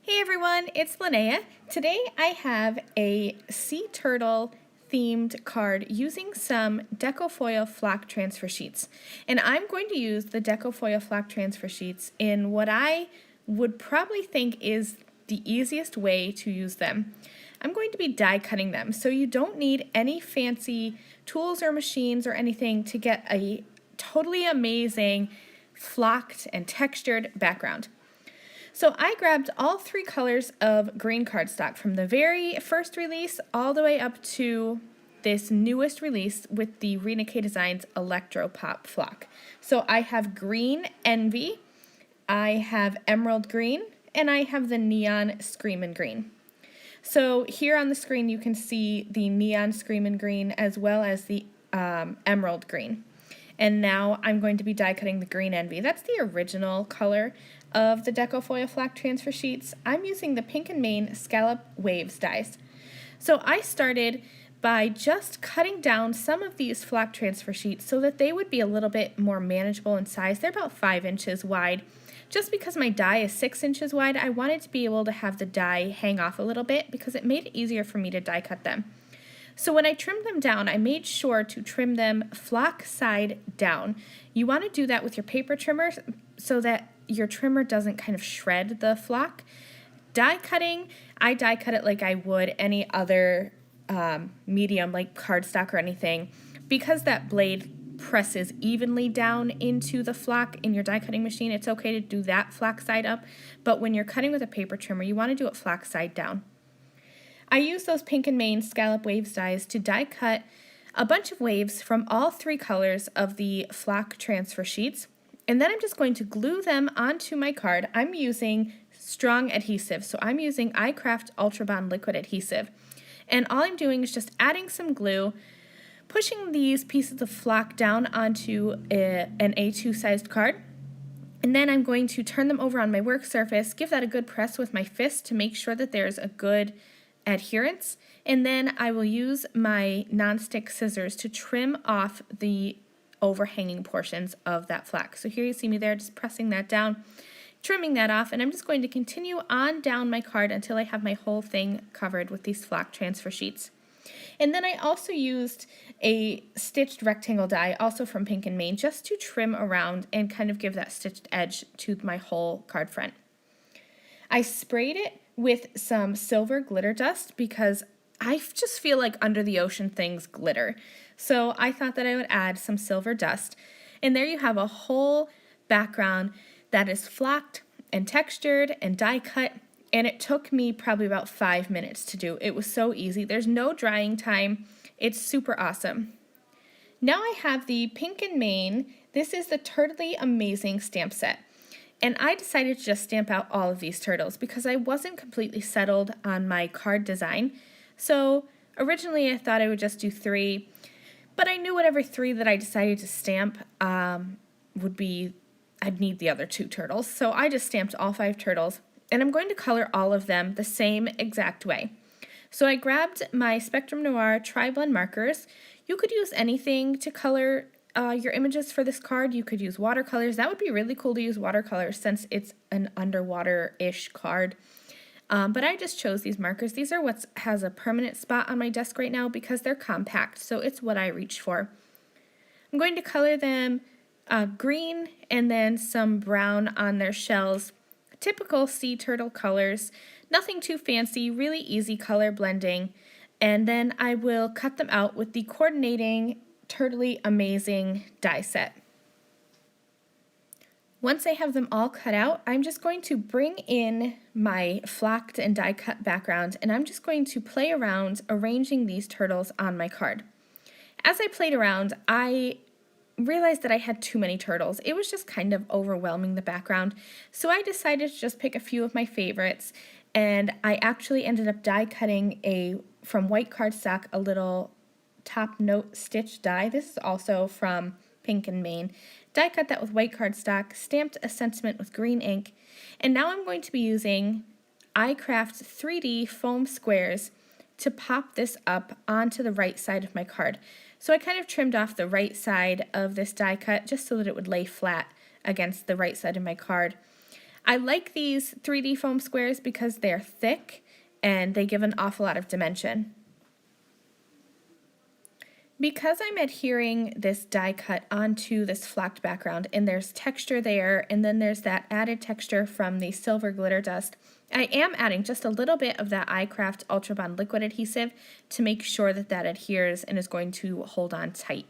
Hey everyone, it's Lynnea. Today I have a sea turtle themed card using some Deco foil flock transfer sheets. And I'm going to use the Deco foil flock transfer sheets in what I would probably think is the easiest way to use them. I'm going to be die cutting them, so you don't need any fancy tools or machines or anything to get a totally amazing flocked and textured background. So I grabbed all three colors of green cardstock from the very first release all the way up to this newest release with the Lynnea Designs Electro Pop Flock. So I have green Envy, I have emerald green, and I have the neon Screamin' Green. So here on the screen you can see the neon Screamin' Green as well as the emerald green. And now I'm going to be die cutting the green Envy. That's the original color of the Deco foil flock transfer sheets. I'm using the Pink and Main Scallop Waves dies. So I started by just cutting down some of these flock transfer sheets so that they would be a little bit more manageable in size. They're about 5 inches wide. Just because my die is 6 inches wide, I wanted to be able to have the die hang off a little bit because it made it easier for me to die cut them. So when I trimmed them down, I made sure to trim them flock side down. You want to do that with your paper trimmer so that your trimmer doesn't kind of shred the flock. Die cutting, I die cut it like I would any other medium like cardstock or anything. Because that blade presses evenly down into the flock in your die cutting machine, it's okay to do that flock side up, but when you're cutting with a paper trimmer, you want to do it flock side down. I use those Pink and Main Scallop Waves dies to die cut a bunch of waves from all three colors of the flock transfer sheets, and then I'm just going to glue them onto my card. I'm using strong adhesive, so I'm using iCraft Ultra Bond liquid adhesive, and all I'm doing is just adding some glue, pushing these pieces of flock down onto an A2 sized card, and then I'm going to turn them over on my work surface, give that a good press with my fist to make sure that there's a good adherence, and then I will use my nonstick scissors to trim off the overhanging portions of that flock. So here you see me there just pressing that down, trimming that off, and I'm just going to continue on down my card until I have my whole thing covered with these flock transfer sheets. And then I also used a stitched rectangle die, also from Pink and Main, just to trim around and kind of give that stitched edge to my whole card front. I sprayed it with some silver glitter dust because I just feel like under the ocean things glitter. So I thought that I would add some silver dust. And there you have a whole background that is flocked and textured and die cut. And it took me probably about 5 minutes to do. It was so easy. There's no drying time. It's super awesome. Now I have the Pink and Main. This is the Turtly Amazing stamp set. And I decided to just stamp out all of these turtles because I wasn't completely settled on my card design. So originally I thought I would just do 3, but I knew whatever 3 that I decided to stamp would be, I'd need the other 2 turtles. So I just stamped all 5 turtles, and I'm going to color all of them the same exact way. So I grabbed my Spectrum Noir Tri-Blend markers. You could use anything to color your images for this card. You could use watercolors. That would be really cool to use watercolors since it's an underwater-ish card. But I just chose these markers. These are what has a permanent spot on my desk right now because they're compact, so it's what I reached for. I'm going to color them green and then some brown on their shells. Typical sea turtle colors. Nothing too fancy, really easy color blending. And then I will cut them out with the coordinating Turtly Amazing die set. Once I have them all cut out, I'm just going to bring in my flocked and die cut background, and I'm just going to play around arranging these turtles on my card. As I played around, I realized that I had too many turtles. It was just kind of overwhelming the background, so I decided to just pick a few of my favorites, and I actually ended up die cutting from white cardstock a little top note stitch die. This is also from Pink and Main. Die cut that with white cardstock, stamped a sentiment with green ink, and now I'm going to be using iCraft 3D foam squares to pop this up onto the right side of my card. So I kind of trimmed off the right side of this die cut just so that it would lay flat against the right side of my card. I like these 3D foam squares because they're thick and they give an awful lot of dimension. Because I'm adhering this die cut onto this flocked background and there's texture there and then there's that added texture from the silver glitter dust, I am adding just a little bit of that iCraft Ultra Bond liquid adhesive to make sure that that adheres and is going to hold on tight.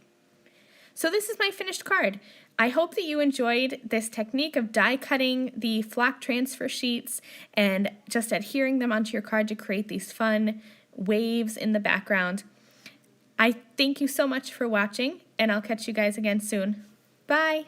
So this is my finished card. I hope that you enjoyed this technique of die cutting the flock transfer sheets and just adhering them onto your card to create these fun waves in the background. I thank you so much for watching, and I'll catch you guys again soon. Bye!